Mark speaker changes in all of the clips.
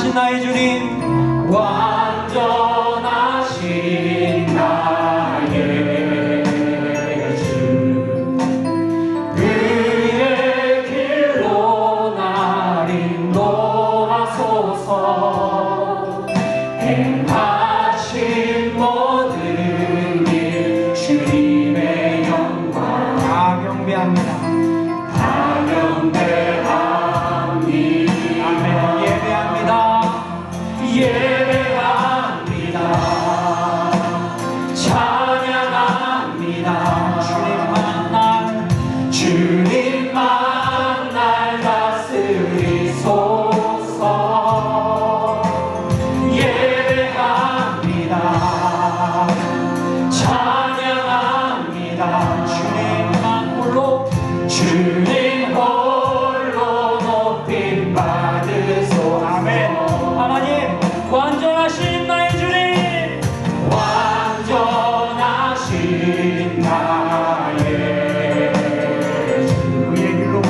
Speaker 1: 완전하신 나의 주님,
Speaker 2: 완전하신 나의 주, 그의 길로 날 인도하소서. 행하신 모든 일 주님의 영광
Speaker 1: 다 경배합니다.
Speaker 2: 예배합니다. 찬양합니다. 주님만 날 다스리소서. 예배합니다. 찬양합니다. 주님 홀로 높임 받으소.
Speaker 1: 아멘. 하나님, 완전하신 나의 주님,
Speaker 2: 완전하신 나의 주,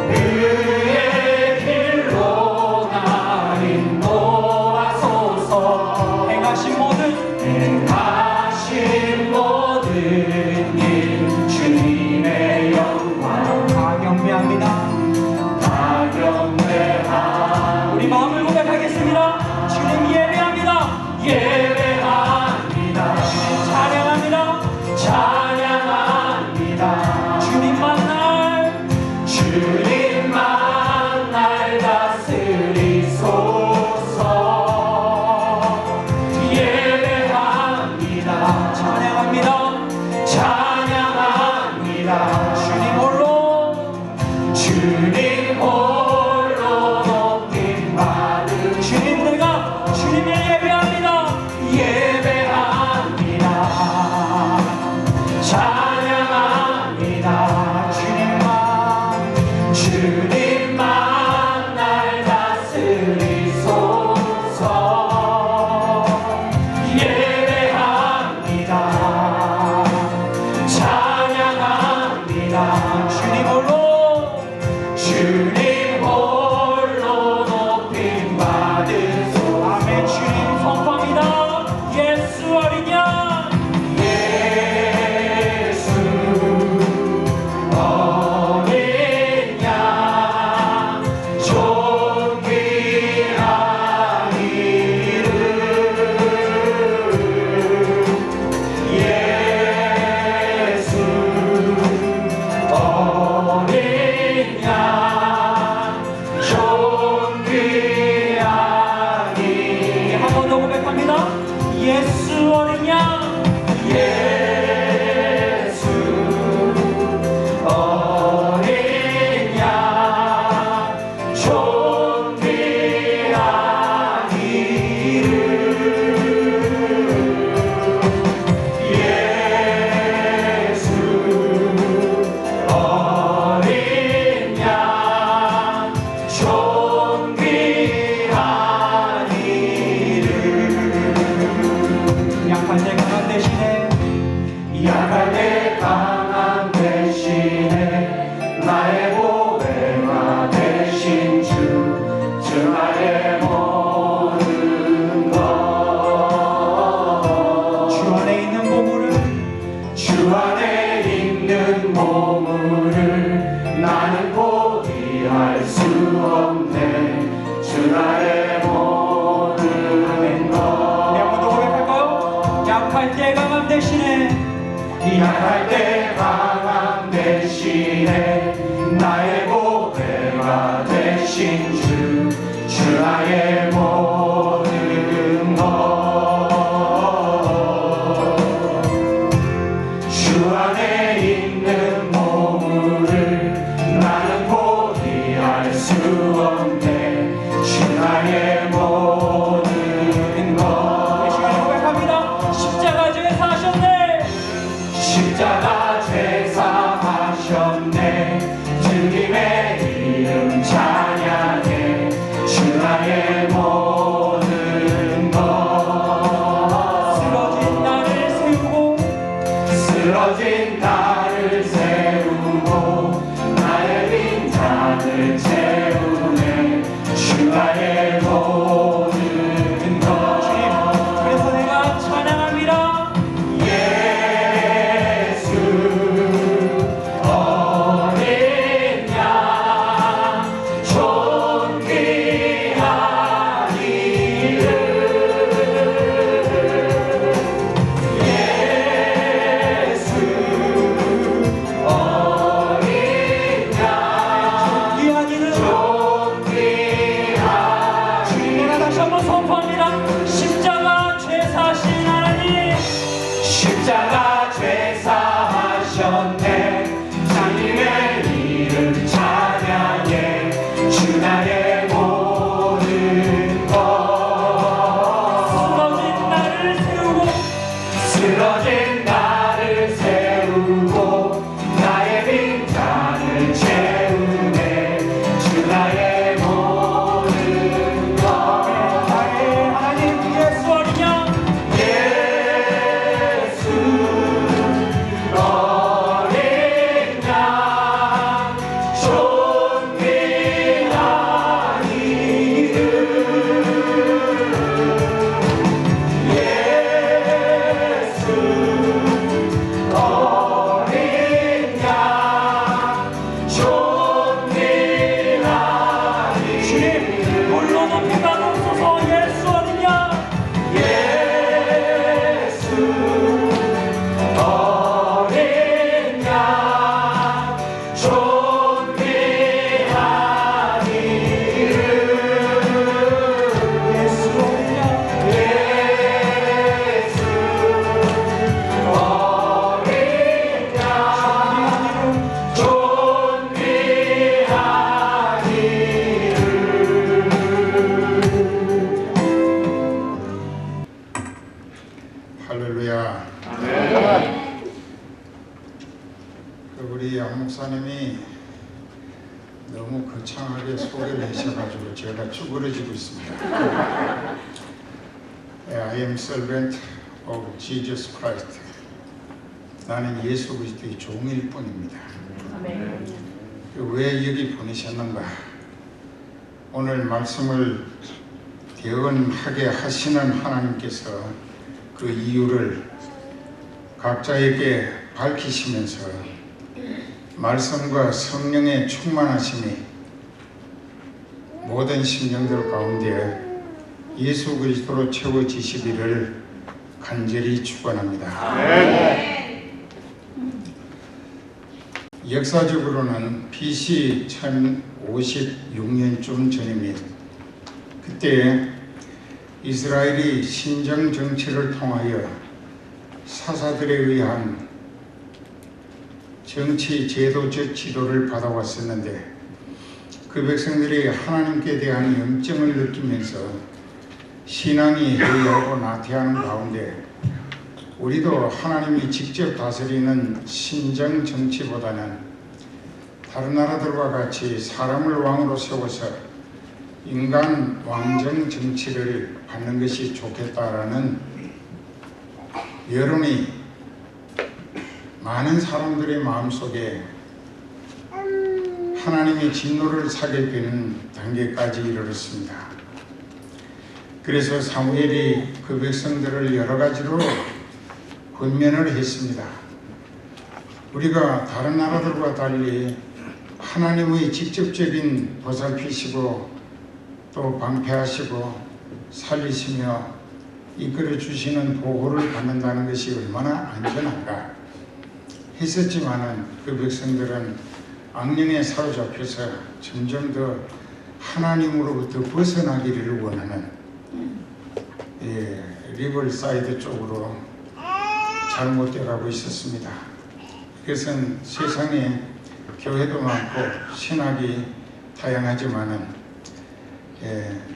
Speaker 2: 그의 길로 날 인도하소서. 행하신 모든 일 주님의 영광
Speaker 1: 다 경배합니다.
Speaker 2: 다 경배합니다.
Speaker 1: 우리 마음을 고백하겠습니다. 주님 예배합니다.
Speaker 2: 예배합니다.
Speaker 1: 찬양합니다.
Speaker 2: 찬양합니다. 주님만 날 다스리소서. 예배합니다.
Speaker 1: 찬양합니다.
Speaker 2: 찬양합니다. 주님 홀로 높임 받으.
Speaker 1: 주님을 예배합니다.
Speaker 2: 예배합니다. 찬양합니다. 주님만 날 다스리소서. 예배합니다. 찬양합니다. 주님 홀로 높임 받으소.
Speaker 1: 아멘. 주님 선포합니다. 예수 어린 양,
Speaker 2: 예수 어린 양, 존귀한 이름. 예수 어린 양, 존귀한 이름.
Speaker 1: 한 번 더 고백합니다. 예수 어린 양,
Speaker 2: 예수 어린 양, 존귀한 이름. 예수 어린 양, 존귀한 이름.
Speaker 1: 약할 때 강한 대신에
Speaker 2: 약할 때 강한 대신에 나의 보배가 되신 주 나의 모든 것.
Speaker 1: 주 안에 있는 보물을
Speaker 2: 나는 포기할 수 없네. 주 나의 모든 것.
Speaker 1: 한번 더 고백할까요? 약할 때 강한 대신에
Speaker 2: 약할 때 강한 대신에 나의 보배가 되신 주 나의 모든 것. 주 안에 있는 보물을 나는 포기할 수 없네. 주 나의 모든 것.
Speaker 1: 이 시간에 고백합니다. 십자가 죄 사셨네.
Speaker 2: 십자가 제사하셨네. 주님의 이름 찬양해. 주 나의 모든 것. 쓰러진 나를 세우고 나의 빈잔을 채우네. 주 나의 모든 십자가 죄사하셨네. 주님의 이름 찬양해. 주 나의 모든 것. 쓰러진 나를 세우고 나의 빈잔을 채우네. 주 나의 모든 것.
Speaker 1: 하나님 예수 어린 양
Speaker 2: 예수 어린 양 존귀한 이름. 예수 어린 양 존귀한 이름.
Speaker 1: 홀로 높이 받옵소서. 예수 어린 양
Speaker 2: 예수 어린 양 존귀한 이름.
Speaker 1: 예수 어린 양
Speaker 2: 예수 어린 양 존귀한 이름.
Speaker 3: 할렐루야. 우리 양 목사님이 너무 거창하게 소개를 하셔가지고 제가 쭈그러지고 있습니다. I am servant of Jesus Christ. 나는 예수 그리스도의 종일 뿐입니다. 왜 여기 보내셨는가? 오늘 말씀을 대언하게 하시는 하나님께서 그 이유를 각자에게 밝히시면서 말씀과 성령의 충만하심이 모든 심령들 가운데 예수 그리스도로 채워지시기를 간절히 축원합니다. 역사적으로는 BC 1056년쯤 전입니다. 그때 이스라엘이 신정 정치를 통하여 사사들에 의한 정치 제도적 지도를 받아왔었는데 그 백성들이 하나님께 대한 영점을 느끼면서 신앙이 해이하고 나태하는 가운데 우리도 하나님이 직접 다스리는 신정 정치보다는 다른 나라들과 같이 사람을 왕으로 세워서 인간 왕정 정치를 받는 것이 좋겠다라는 여론이 많은 사람들의 마음속에 하나님의 진노를 사게 되는 단계까지 이르렀습니다. 그래서 사무엘이 그 백성들을 여러 가지로 권면을 했습니다. 우리가 다른 나라들과 달리 하나님의 직접적인 보살피시고 또 방패하시고 살리시며 이끌어 주시는 보호를 받는다는 것이 얼마나 안전한가 했었지만은 그 백성들은 악령에 사로잡혀서 점점 더 하나님으로부터 벗어나기를 원하는 리버사이드 쪽으로 잘못되어 가고 있었습니다. 이것은 세상에 교회도 많고 신학이 다양하지만은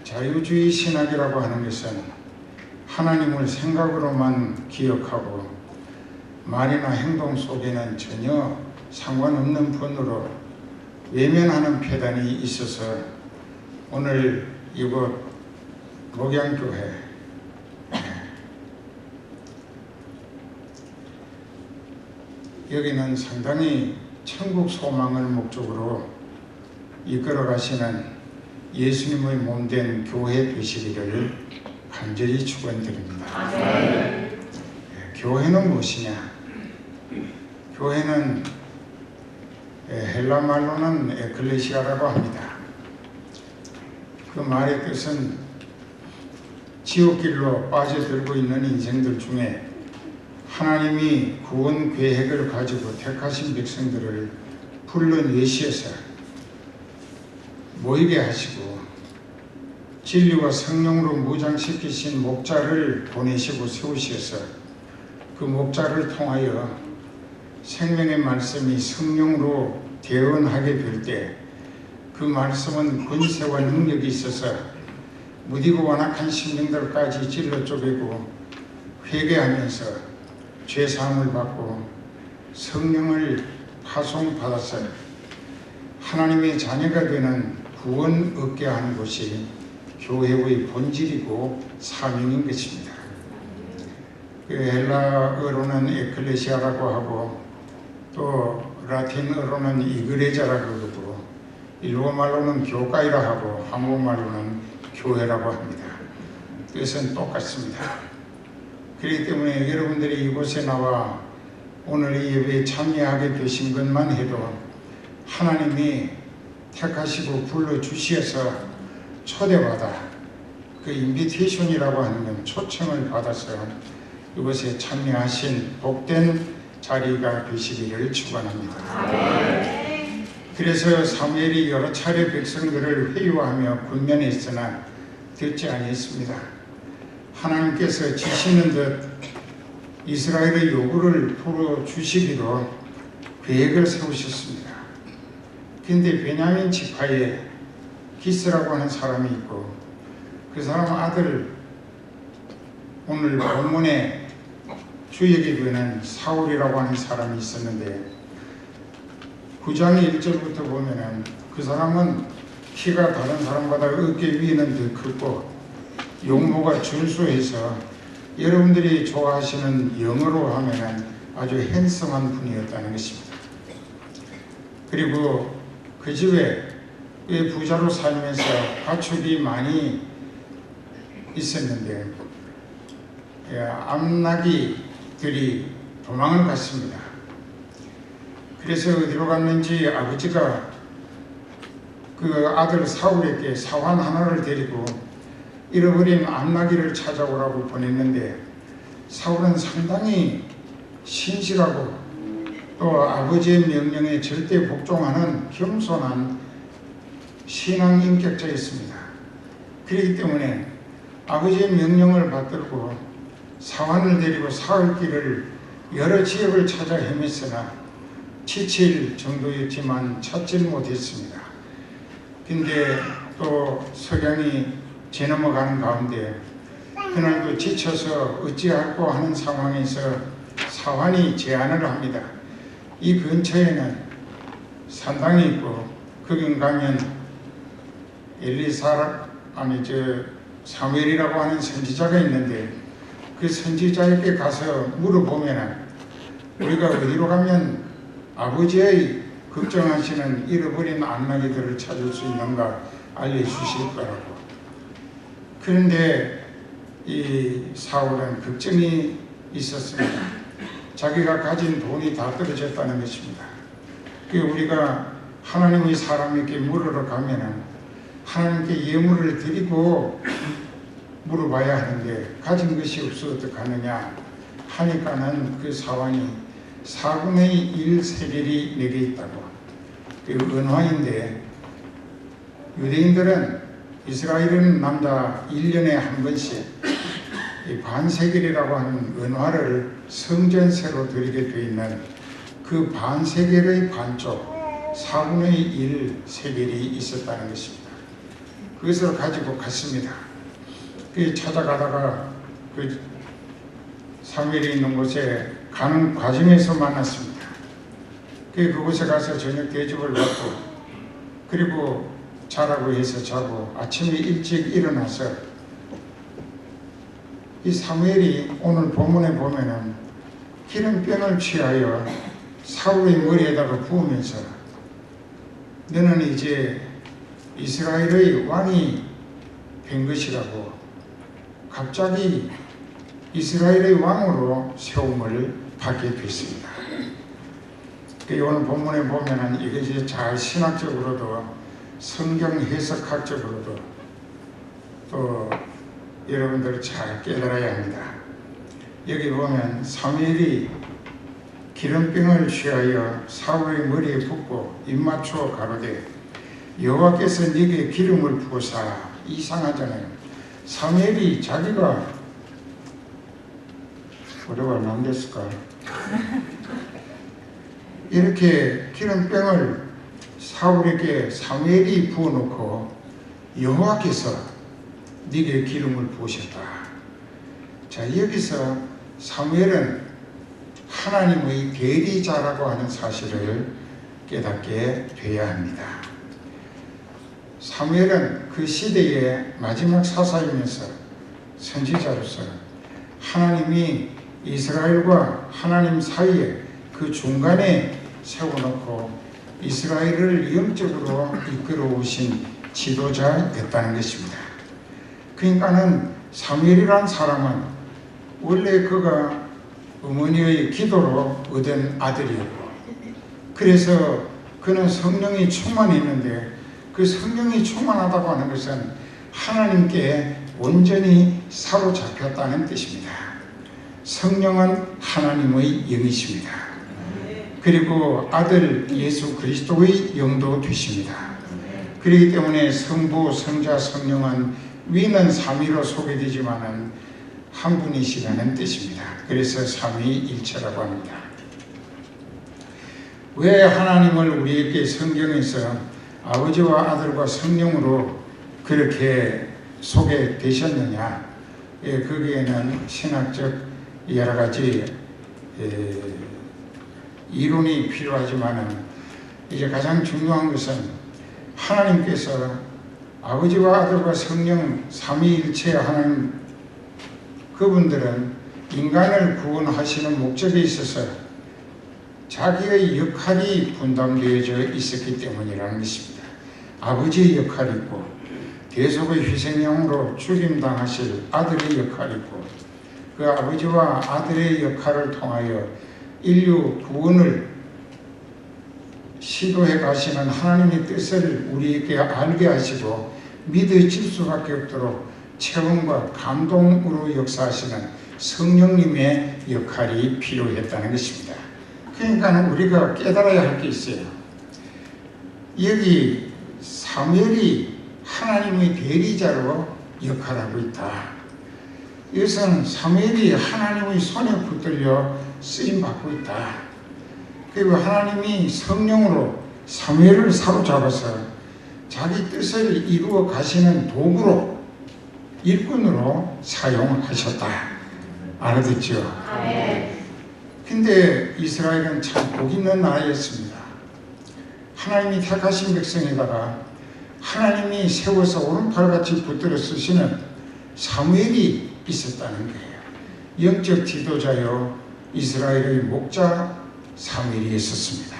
Speaker 3: 자유주의 신학이라고 하는 것은 하나님을 생각으로만 기억하고 말이나 행동 속에는 전혀 상관없는 분으로 외면하는 패단이 있어서 오늘 이곳 목양교회 여기는 상당히 천국 소망을 목적으로 이끌어 가시는 예수님의 몸된 교회 되시기를 간절히 축원드립니다. 교회는 무엇이냐? 교회는 헬라 말로는 에클레시아라고 합니다. 그 말의 뜻은 지옥길로 빠져들고 있는 인생들 중에 하나님이 구원 계획을 가지고 택하신 백성들을 불러내셔서 모이게 하시고 진리와 성령으로 무장시키신 목자를 보내시고 세우셔서 그 목자를 통하여 생명의 말씀이 성령으로 대언하게 될 때 그 말씀은 권세와 능력이 있어서 무디고 완악한 심령들까지 찔러 쪼개고 회개하면서 죄사함을 받고 성령을 파송받아서 하나님의 자녀가 되는 구원 얻게 하는 것이 교회의 본질이고 사명인 것입니다. 그 헬라어로는 에클레시아라고 하고 또 라틴어로는 이그레자라고 하고 일본말로는 교가이라 하고 한국말로는 교회라고 합니다. 뜻은 똑같습니다. 그렇기 때문에 여러분들이 이곳에 나와 오늘 이 예배에 참여하게 되신 것만 해도 하나님이 택하시고 불러주셔서 초대받아 그 인비테이션이라고 하는 건 초청을 받아서 이곳에 참여하신 복된 자리가 되시기를 축원합니다. 그래서 사무엘이 여러 차례 백성들을 회유하며 권면했으나 듣지 아니했습니다. 하나님께서 지시는 듯 이스라엘의 요구를 풀어주시기로 계획을 세우셨습니다. 그런데 베냐민 지파에 기스라고 하는 사람이 있고 그 사람 아들 오늘 본문에 주역이 되는 사울이라고 하는 사람이 있었는데 9장의 1절부터 보면은 그 사람은 키가 다른 사람보다 어깨 위에는 더 크고 용모가 준수해서 여러분들이 좋아하시는 영어로 하면은 아주 핸섬한 분이었다는 것입니다. 그리고 그 집에 부자로 살면서 가축이 많이 있었는데 암나기들이 도망을 갔습니다. 그래서 어디로 갔는지 아버지가 그 아들 사울에게 사환 하나를 데리고 잃어버린 암나기를 찾아오라고 보냈는데 사울은 상당히 신실하고 또 아버지의 명령에 절대 복종하는 겸손한 신앙 인격자였습니다. 그렇기 때문에 아버지의 명령을 받들고 사환을 데리고 사흘 길을 여러 지역을 찾아 헤맸으나 지칠 정도였지만 찾질 못했습니다. 근데 또 석양이 지넘어가는 가운데 그날도 지쳐서 어찌할꼬 하는 상황에서 사환이 제안을 합니다. 이 근처에는 산당이 있고 거긴 가면 사무엘이라고 하는 선지자가 있는데 그 선지자에게 가서 물어보면 우리가 어디로 가면 아버지의 걱정하시는 잃어버린 암나기들을 찾을 수 있는가 알려주실 거라고. 그런데 이 사울은 걱정이 있었습니다. 자기가 가진 돈이 다 떨어졌다는 것입니다. 그 우리가 하나님의 사람에게 물으러 가면은 하나님께 예물을 드리고 물어봐야 하는데 가진 것이 없어 어떡하느냐 하니까는 그 사환이 4분의 1 세겔이 내게 있다고. 그 은화인데 유대인들은 이스라엘은 남자 1년에 한 번씩 이 반세겔이라고 하는 은화를 성전세로 드리게 되어 있는 그 반세겔의 반쪽 4분의 1 세겔이 있었다는 것입니다. 그것을 가지고 갔습니다. 그 찾아가다가 그 사무엘이 있는 곳에 가는 과정에서 만났습니다. 그곳에 가서 저녁 대접을 받고 그리고 자라고 해서 자고 아침에 일찍 일어나서 이 사무엘이 오늘 본문에 보면은 기름병을 취하여 사울의 머리에다가 부으면서 너는 이제 이스라엘의 왕이 된 것이라고 갑자기 이스라엘의 왕으로 세움을 받게 됐습니다. 오늘 본문에 보면은 이것이 잘 신학적으로도 성경 해석학적으로도 또 여러분들 잘 깨달아야 합니다. 여기 보면 사무엘이 기름병을 취하여 사울의 머리에 붓고 입맞추어 가로되 여호와께서 네게 기름을 부으사. 이상하잖아요. 사무엘이 자기가 우리가 얼마 됐을까? 이렇게 기름병을 사울에게 사무엘이 부어놓고 여호와께서 네게 기름을 부으셨다. 자, 여기서 사무엘은 하나님의 대리자라고 하는 사실을 깨닫게 되어야 합니다. 사무엘은 그 시대의 마지막 사사이면서 선지자로서 하나님이 이스라엘과 하나님 사이에 그 중간에 세워놓고 이스라엘을 영적으로 이끌어 오신 지도자였다는 것입니다. 그러니까는 사무엘이란 사람은 원래 그가 어머니의 기도로 얻은 아들이었고, 그래서 그는 성령이 충만했는데 그 성령이 충만하다고 하는 것은 하나님께 온전히 사로잡혔다는 뜻입니다. 성령은 하나님의 영이십니다. 그리고 아들 예수 그리스도의 영도 되십니다. 그렇기 때문에 성부, 성자, 성령은 위는 삼위로 소개되지만은 한 분이시라는 뜻입니다. 그래서 삼위일체라고 합니다. 왜 하나님을 우리에게 성경에서 아버지와 아들과 성령으로 그렇게 소개되셨느냐? 거기에는 신학적 여러 가지 이론이 필요하지만은 이제 가장 중요한 것은 하나님께서 아버지와 아들과 성령 삼위일체 하나님, 그분들은 인간을 구원하시는 목적에 있어서 자기의 역할이 분담되어져 있었기 때문이라는 것입니다. 아버지의 역할이 있고 대속의 희생양으로 죽임당하실 아들의 역할이 있고 그 아버지와 아들의 역할을 통하여 인류 구원을 시도해 가시는 하나님의 뜻을 우리에게 알게 하시고 믿어질 수밖에 없도록 체험과 감동으로 역사하시는 성령님의 역할이 필요했다는 것입니다. 그러니까 우리가 깨달아야 할 게 있어요. 여기 사무엘이 하나님의 대리자로 역할하고 있다. 이것은 사무엘이 하나님의 손에 붙들려 쓰임받고 있다. 그리고 하나님이 성령으로 사무엘을 사로잡아서 자기 뜻을 이루어 가시는 도구로, 일꾼으로 사용하셨다. 알아듣죠? 근데 이스라엘은 참 복 있는 나라였습니다. 하나님이 택하신 백성에다가 하나님이 세워서 오른팔같이 붙들어 쓰시는 사무엘이 있었다는 거예요. 영적 지도자요 이스라엘의 목자 사무엘이 있었습니다.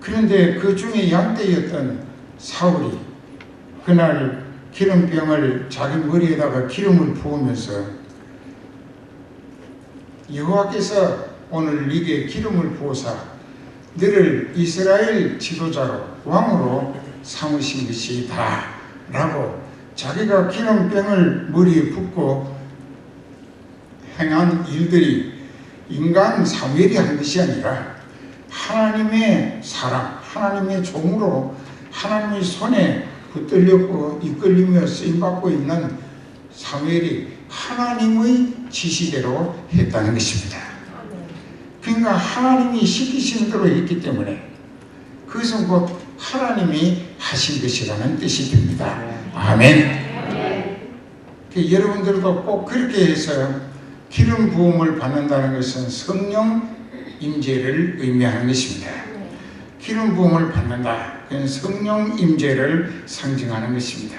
Speaker 3: 그런데 그 중에 양떼였던 사울이 그날 기름병을 자기 머리에다가 기름을 부으면서 여호와께서 오늘 네게 기름을 부어사 너를 이스라엘 지도자로 왕으로 삼으신 것이다 라고 자기가 기름병을 머리에 붓고 행한 일들이 인간 사무엘이 한 것이 아니라 하나님의 사람, 하나님의 종으로 하나님의 손에 붙들렸고 이끌리며 쓰임받고 있는 사무엘이 하나님의 지시대로 했다는 것입니다. 그러니까 하나님이 시키신 대로 했기 때문에 그것은 곧 하나님이 하신 것이라는 뜻이 됩니다. 아멘. 여러분들도 꼭 그렇게 해서 기름 부음을 받는다는 것은 성령 임재를 의미하는 것입니다. 기름 부음을 받는다. 그건 성령 임재를 상징하는 것입니다.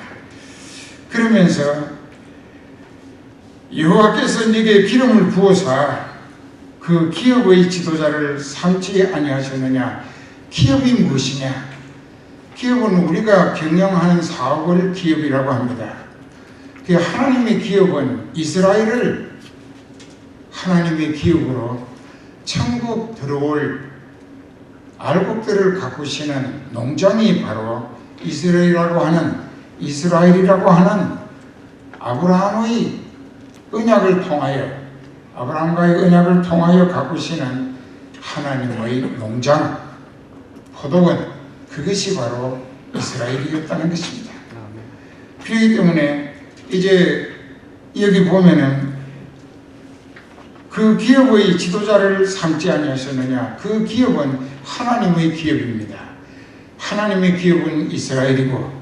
Speaker 3: 그러면서 여호와께서 네게 기름을 부어서 그 기업의 지도자를 삼지 아니하셨느냐? 기업이 무엇이냐? 기업은 우리가 경영하는 사업을 기업이라고 합니다. 그 하나님의 기업은 이스라엘을 하나님의 기업으로 천국 들어올 알곡들을 가꾸시는 농장이 바로 이스라엘이라고 하는 아브라함의 언약을 통하여 아브라함과의 언약을 통하여 가꾸시는 하나님의 농장 포도원, 그것이 바로 이스라엘이었다는 것입니다. 그렇기 때문에 이제 여기 보면은 그 기업의 지도자를 삼지 아니하셨느냐? 그 기업은 하나님의 기업입니다. 하나님의 기업은 이스라엘이고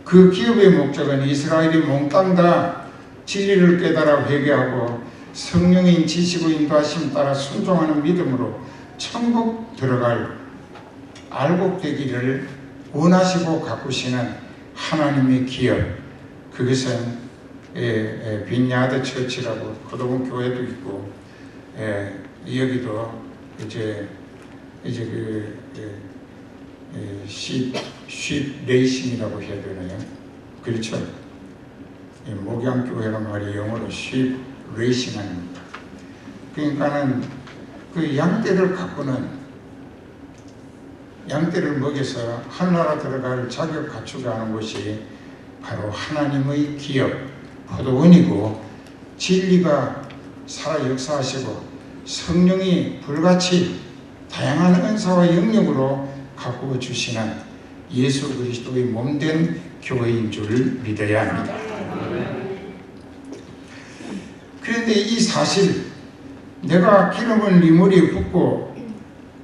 Speaker 3: 그 기업의 목적은 이스라엘이 몽땅 다 진리를 깨달아 회개하고 성령인 지시고 인도하심 따라 순종하는 믿음으로 천국 들어갈 알곡되기를 원하시고 가꾸시는 하나님의 기업, 그것은 빈야드 처치라고 거동은 교회도 있고 여기도 이제 쉽 레이싱이라고 해야 되나요? 그렇죠? 목양교회란 말이 영어로 쉽 레이싱 아닙니까? 그러니까는 그 양떼를 가꾸는, 양떼를 먹여서 하늘나라 들어갈 자격 갖추게 하는 것이 바로 하나님의 기업, 포도원이고, 진리가 살아 역사하시고 성령이 불같이 다양한 은사와 영역으로 가꾸어 주시는 예수 그리스도의 몸된 교회인 줄 믿어야 합니다. 그런데 이 사실, 내가 기름을 네 머리에 붓고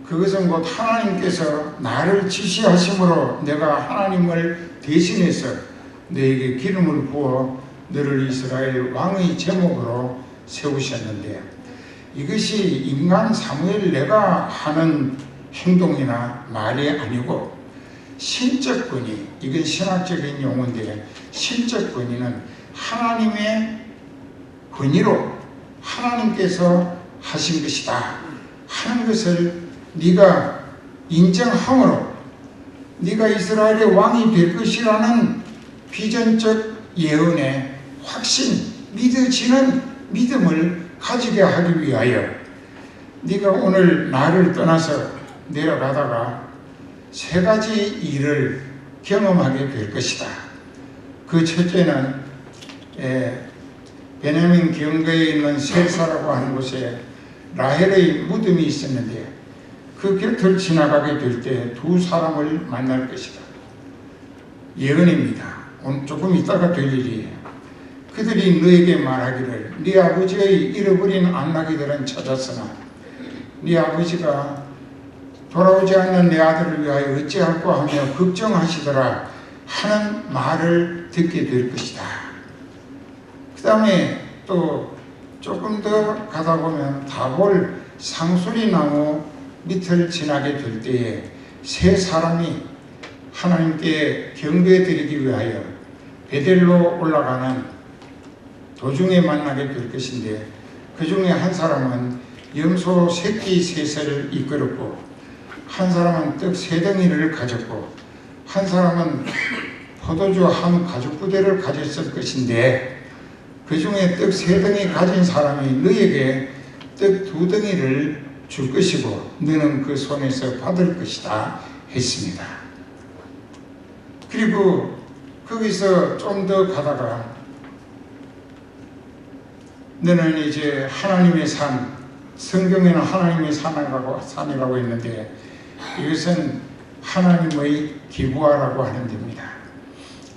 Speaker 3: 그것은 곧 하나님께서 나를 지시하심으로 내가 하나님을 대신해서 너에게 기름을 부어 너를 이스라엘 왕의 제목으로 세우셨는데, 이것이 인간 사무엘 내가 하는 행동이나 말이 아니고 신적 권위, 이건 신학적인 용어인데 신적 권위는 하나님의 권위로 하나님께서 하신 것이다 하는 것을 네가 인정함으로 네가 이스라엘의 왕이 될 것이라는 비전적 예언의 확신, 믿어지는 믿음을 가지게 하기 위하여 네가 오늘 나를 떠나서 내려가다가 세 가지 일을 경험하게 될 것이다. 그 첫째는 베냐민 경거에 있는 셀사라고 하는 곳에 라헬의 무덤이 있었는데 그 곁을 지나가게 될 때 두 사람을 만날 것이다. 예언입니다. 조금 있다가 될 일이에요. 그들이 너에게 말하기를 네 아버지의 잃어버린 안나기들은 찾았으나 네 아버지가 돌아오지 않는 내 아들을 위하여 어찌할까 하며 걱정하시더라 하는 말을 듣게 될 것이다. 그 다음에 또 조금 더 가다 보면 다볼 상수리 나무 밑을 지나게 될 때에 세 사람이 하나님께 경배해 드리기 위하여 베델로 올라가는 도중에 만나게 될 것인데, 그 중에 한 사람은 염소 새끼 셋을 이끌었고 한 사람은 떡 세 덩이를 가졌고 한 사람은 포도주 한 가죽 부대를 가졌을 것인데, 그 중에 떡 세 덩이 가진 사람이 너에게 떡 두 덩이를 줄 것이고 너는 그 손에서 받을 것이다 했습니다. 그리고 거기서 좀 더 가다가 너는 이제 하나님의 산, 성경에는 하나님의 산이라고 했는데 이것은 하나님의 기브아라고 하는 데입니다.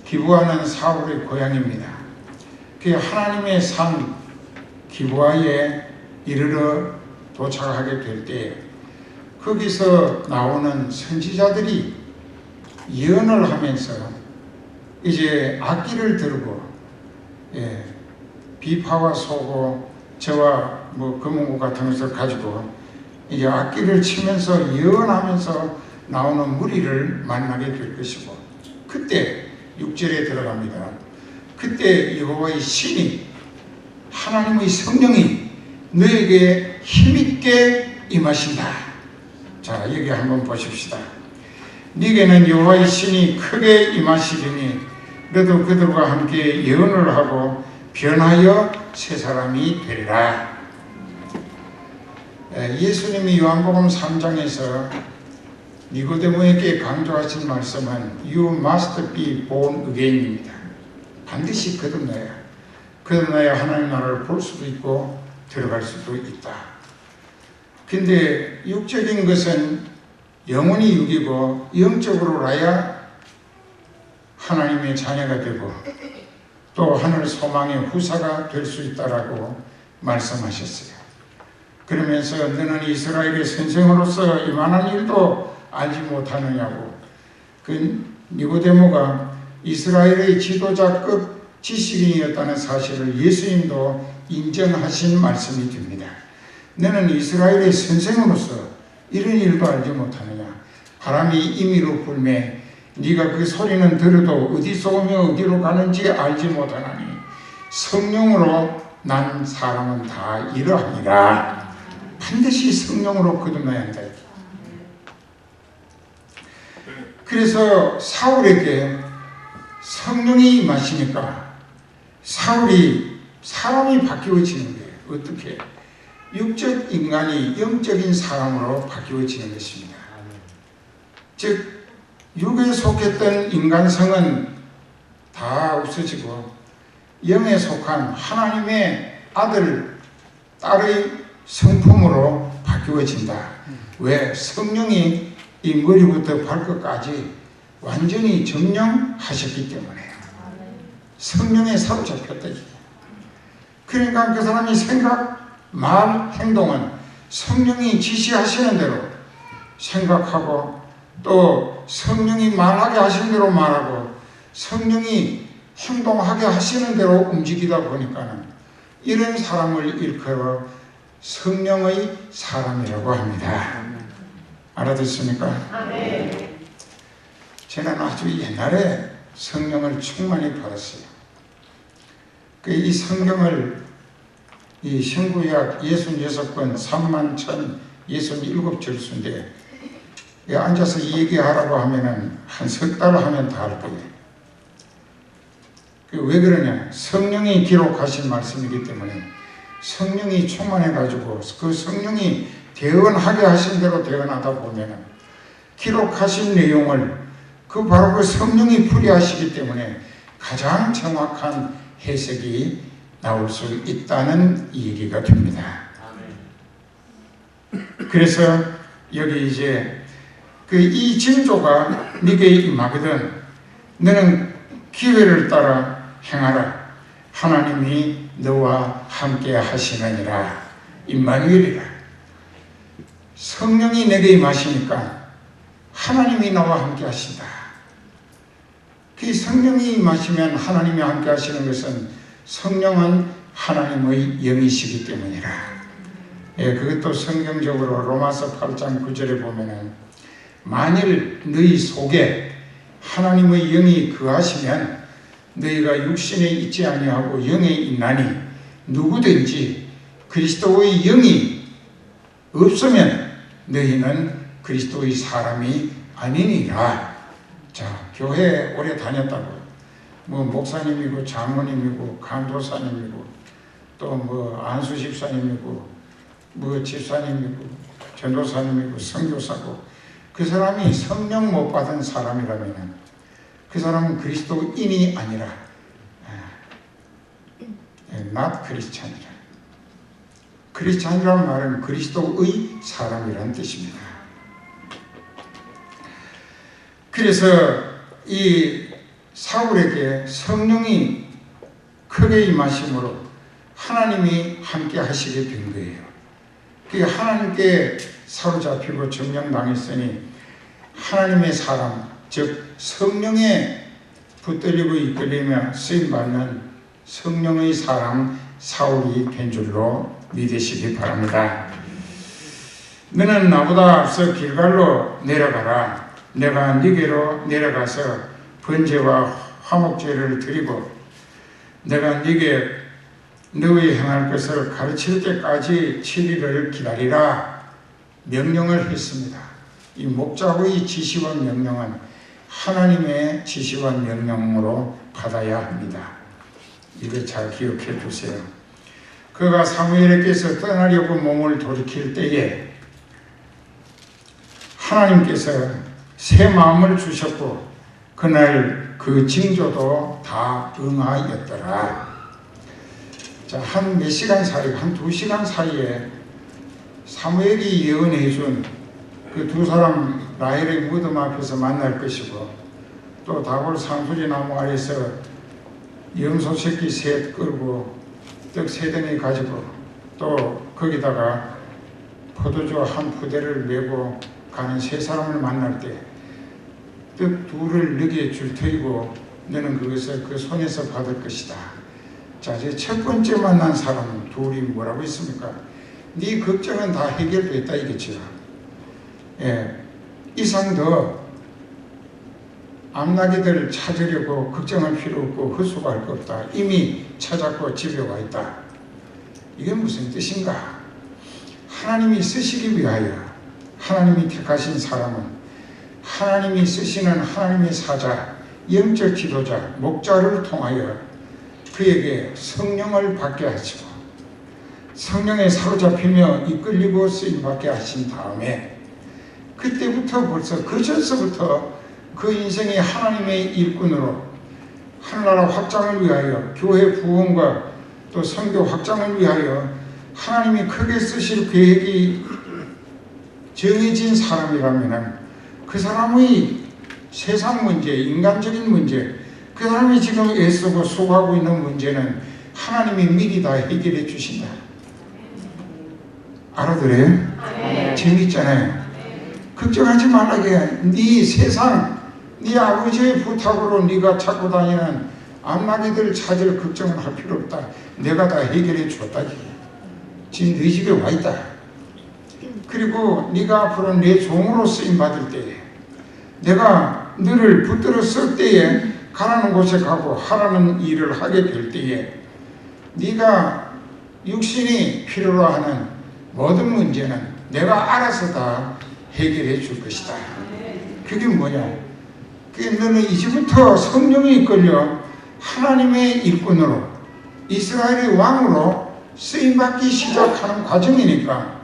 Speaker 3: 기브아는 사울의 고향입니다. 그 하나님의 산 기브아에 이르러 도착하게 될 때 거기서 나오는 선지자들이 예언을 하면서 이제 악기를 들고 비파와 소고 저와 금은고 같은 것을 가지고 이제 악기를 치면서 예언하면서 나오는 무리를 만나게 될 것이고, 그때 6절에 들어갑니다. 그때 여호와의 신이, 하나님의 성령이 너에게 힘있게 임하신다. 자, 여기 한번 보십시다. 네게는 여호와의 신이 크게 임하시리니 너도 그들과 함께 예언을 하고 변하여 새 사람이 되리라. 예수님이 요한복음 3장에서 니고데모에게 강조하신 말씀은 You must be born again입니다. 반드시 거듭나야 하나님 나라를 볼 수도 있고 들어갈 수도 있다. 근데 육적인 것은 영혼이 육이고 영적으로 나야 하나님의 자녀가 되고 또 하늘 소망의 후사가 될 수 있다라고 말씀하셨어요. 그러면서 너는 이스라엘의 선생으로서 이만한 일도 알지 못하느냐고. 그 니고데모가 이스라엘의 지도자급 지식인이었다는 사실을 예수님도 인정하신 말씀이 됩니다. 너는 이스라엘의 선생으로서 이런 일도 알지 못하느냐. 바람이 임의로 불매 네가 그 소리는 들어도 어디서 오며 어디로 가는지 알지 못하나니 성령으로 난 사람은 다 이러하니라. 반드시 성령으로 거듭나야 한다. 그래서 사울에게 성령이 임하시니까 사울이 사람이 바뀌어지는 거예요. 어떻게? 육적 인간이 영적인 사람으로 바뀌어지는 것입니다. 즉 육에 속했던 인간성은 다 없어지고 영에 속한 하나님의 아들, 딸의 성품으로 바뀌어진다. 왜? 성령이 이 머리부터 발끝까지 완전히 점령하셨기 때문에 성령에 사로잡혔다. 그러니까 그 사람이 생각, 말, 행동은 성령이 지시하시는 대로 생각하고 또 성령이 말하게 하시는 대로 말하고 성령이 행동하게 하시는 대로 움직이다 보니까는 이런 사람을 일컬어 성령의 사람이라고 합니다. 알아듣습니까?
Speaker 2: 네.
Speaker 3: 저는 아주 옛날에 성령을 충만히 받았어요. 이 성경을 이 신구약 66권 31,067절수인데 앉아서 얘기하라고 하면은 한 석 달 하면 다 할 거예요. 왜 그러냐? 성령이 기록하신 말씀이기 때문에 성령이 충만해가지고 그 성령이 대언하게 하신 대로 대언하다 보면은 기록하신 내용을 바로 그 성령이 풀이하시기 때문에 가장 정확한 해석이 나올 수 있다는 얘기가 됩니다. 그래서 여기 이제 이 징조가 네게 임하거든 너는 기회를 따라 행하라. 하나님이 너와 함께 하시느니라. 임마누엘이라. 성령이 내게 임하시니까 하나님이 나와 함께 하신다. 그 성령이 임하시면 하나님이 함께 하시는 것은 성령은 하나님의 영이시기 때문이라. 그것도 성경적으로 로마서 8장 9절에 보면은 만일 너희 속에 하나님의 영이 거하시면 너희가 육신에 있지 아니하고 영에 있나니 누구든지 그리스도의 영이 없으면 너희는 그리스도의 사람이 아니니라. 자, 교회 오래 다녔다고 목사님이고 장로님이고 간도사님이고 또 안수 집사님이고 집사님이고 전도사님이고 선교사고 그 사람이 성령 못 받은 사람이라면 그 사람은 그리스도인이 아니라 not 크리스찬이라. 크리스찬이라는 말은 그리스도의 사람이라는 뜻입니다. 그래서 이 사울에게 성령이 크게 임하심으로 하나님이 함께 하시게 된 거예요. 그 하나님께 사로잡히고 점령당했으니 하나님의 사람, 즉 성령에 붙들리고 이끌리며 쓰임받는 성령의 사람 사울이 된 줄로 믿으시기 바랍니다. 너는 나보다 앞서 길갈로 내려가라. 내가 네게로 내려가서 번제와 화목제를 드리고 내가 네게 너의 행할 것을 가르칠 때까지 7일을 기다리라 명령을 했습니다. 이 목자의 지시와 명령은 하나님의 지시와 명령으로 받아야 합니다. 이거 잘 기억해 두세요. 그가 사무엘에게서 떠나려고 몸을 돌이킬 때에 하나님께서 새 마음을 주셨고 그날 그 징조도 다 응하였더라. 자, 한 몇 시간 사이, 한 2시간 사이에 사무엘이 예언해 준 그 두 사람 라헬의 무덤 앞에서 만날 것이고 또 다골 상수리 나무 아래서 염소 새끼 셋 끌고 떡 3덩이 가지고 또 거기다가 포도주 한 푸대를 메고 가는 세 사람을 만날 때 떡 둘을 너게 줄 터이고 너는 그것을 그 손에서 받을 것이다. 자, 이제 첫 번째 만난 사람은 둘이 뭐라고 했습니까? 네 걱정은 다 해결됐다 이겠죠. 예, 이상 더 암나기들 찾으려고 걱정할 필요 없고 헛수고할 거 없다. 이미 찾았고 집에 와 있다. 이게 무슨 뜻인가? 하나님이 쓰시기 위하여 하나님이 택하신 사람은 하나님이 쓰시는 하나님의 사자, 영적 지도자, 목자를 통하여 그에게 성령을 받게 하시고 성령에 사로잡히며 이끌리고 쓰임받게 하신 다음에 그때부터 벌써 그 전서부터 그 인생이 하나님의 일꾼으로 하늘나라 확장을 위하여 교회 부흥과 또 선교 확장을 위하여 하나님이 크게 쓰실 계획이 정해진 사람이라면 그 사람의 세상 문제, 인간적인 문제, 그 사람이 지금 애쓰고 수고하고 있는 문제는 하나님이 미리 다 해결해 주신다. 알아들어요? 재밌잖아요. 걱정하지 말라게. 네 세상, 네 아버지의 부탁으로 네가 찾고 다니는 암나기들 찾을 걱정은 할 필요 없다. 내가 다 해결해 줬다. 지금 네 집에 와 있다. 그리고 네가 앞으로 내 종으로 쓰임받을 때에 내가 너를 붙들어 쓸 때에 가라는 곳에 가고 하라는 일을 하게 될 때에 네가 육신이 필요로 하는 모든 문제는 내가 알아서 다 해결해 줄 것이다. 그게 뭐냐? 그게 너는 이제부터 성령이 이끌려 하나님의 일꾼으로 이스라엘의 왕으로 쓰임받기 시작하는 과정이니까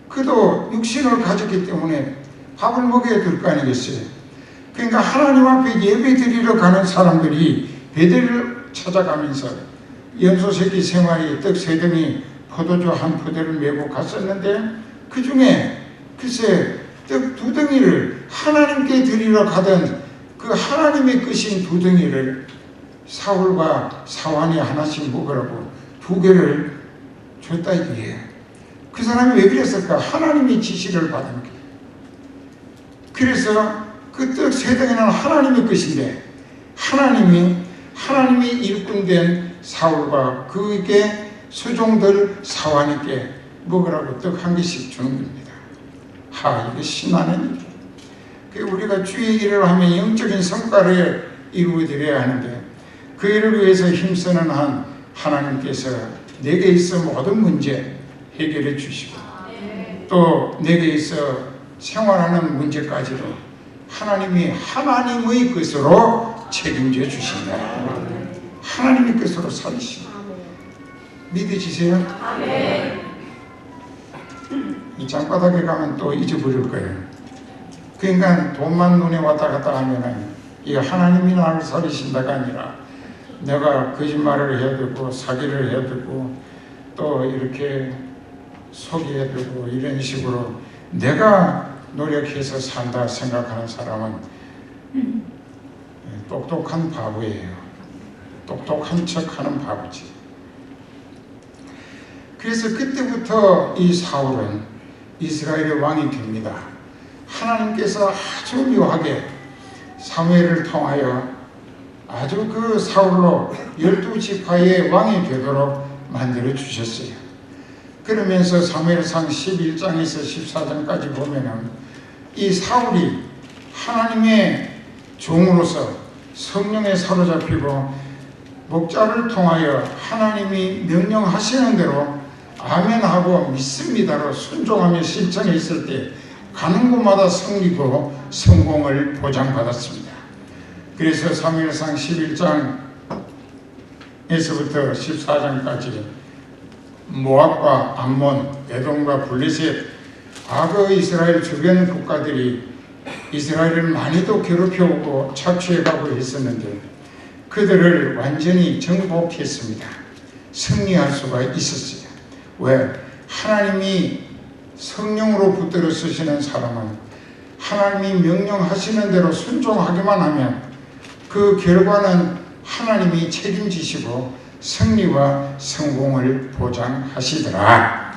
Speaker 3: 그도 육신을 가졌기 때문에 밥을 먹여야 될 거 아니겠어요? 그러니까 하나님 앞에 예배 드리러 가는 사람들이 베델을 찾아가면서 연소새끼 3마리, 떡 3덩이, 포도주 한 푸대를 메고 갔었는데 그 중에 글쎄 떡 2덩이를 하나님께 드리러 가던 그 하나님의 끄신 2덩이를 사울과 사환이 하나씩 먹으라고 2개를 줬다 이게. 그 사람이 왜 그랬을까? 하나님의 지시를 받은 거예요. 그래서 그 떡 3덩이는 하나님의 것인데 하나님이 일꾼된 사울과 그에게 수종들 사환에게 먹으라고 떡 1개씩 주는 겁니다. 이게 신나는 일이에요. 우리가 주의 일을 하면 영적인 성과를 이루어드려야 하는데 그 일을 위해서 힘쓰는 한 하나님께서 내게 있어 모든 문제 해결해 주시고 또 내게 있어 생활하는 문제까지도 하나님이 하나님의 것으로 책임져 주신다. 하나님의 것으로 살리신다. 믿으시세요? 이 장바닥에 가면 또 잊어버릴 거예요. 그러니까 돈만 눈에 왔다 갔다 하면은 이 하나님이 나를 살리신다가 아니라 내가 거짓말을 해야 되고 사기를 해야 되고 또 이렇게 속여야 되고 이런 식으로 내가 노력해서 산다 생각하는 사람은 똑똑한 바보예요. 똑똑한 척하는 바보지. 그래서 그때부터 이 사울은 이스라엘의 왕이 됩니다. 하나님께서 아주 묘하게 사무엘을 통하여 아주 그 사울로 12지파의 왕이 되도록 만들어 주셨어요. 그러면서 사무엘상 11장에서 14장까지 보면은 이 사울이 하나님의 종으로서 성령에 사로잡히고 목자를 통하여 하나님이 명령하시는 대로 아멘하고 믿습니다로 순종하며 실천했을 때 가는 곳마다 승리고 성공을 보장받았습니다. 그래서 사무엘상 11장에서부터 14장까지 모압과 암몬, 에돔과 블레셋, 과거 이스라엘 주변 국가들이 이스라엘을 많이도 괴롭혀오고 착취해가고 했었는데 그들을 완전히 정복했습니다. 승리할 수가 있었어요. 왜? 하나님이 성령으로 붙들어 쓰시는 사람은 하나님이 명령하시는 대로 순종하기만 하면 그 결과는 하나님이 책임지시고 승리와 성공을 보장하시더라.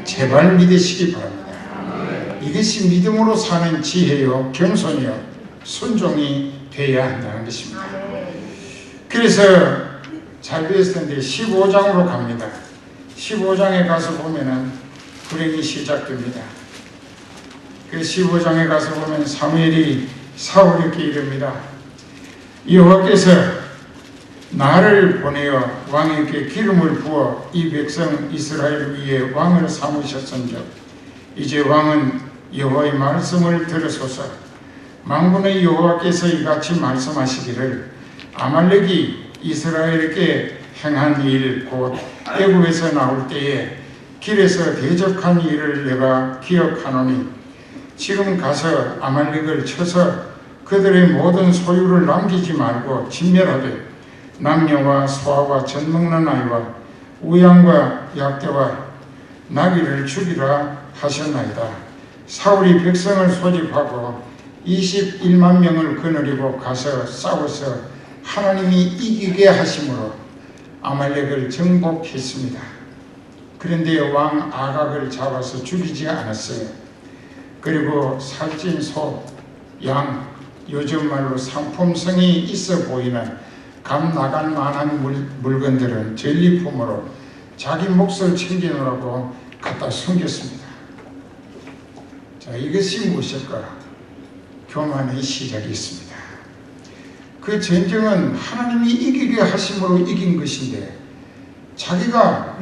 Speaker 3: 제발 믿으시기 바랍니다. 이것이 믿음으로 사는 지혜요, 겸손이요, 순종이 되어야 한다는 것입니다. 그래서 잘 되었을 텐데 15장으로 갑니다. 15장에 가서 보면은 불행이 시작됩니다. 그 15장에 가서 보면 사무엘이 사울에게 이릅니다. 여호와께서 나를 보내어 왕에게 기름을 부어 이 백성 이스라엘 위에 왕을 삼으셨은즉 이제 왕은 여호와의 말씀을 들으소서. 만군의 여호와께서 이같이 말씀하시기를 아말렉이 이스라엘에게 행한 일 곧 애굽에서 나올 때에 길에서 대적한 일을 내가 기억하노니 지금 가서 아말렉을 쳐서 그들의 모든 소유를 남기지 말고 진멸하되 남녀와 소아와 젖먹는 아이와 우양과 약대와 나귀를 죽이라 하셨나이다. 사울이 백성을 소집하고 21만 명을 거느리고 가서 싸워서 하나님이 이기게 하심으로 아말렉을 정복했습니다. 그런데 왕 아각을 잡아서 죽이지 않았어요. 그리고 살찐 소, 양, 요즘 말로 상품성이 있어 보이는 감 나갈 만한 물건들은 전리품으로 자기 몫을 챙기느라고 갖다 숨겼습니다. 자, 이것이 무엇일까? 교만의 시작이 있습니다. 그 전쟁은 하나님이 이기게 하심으로 이긴 것인데 자기가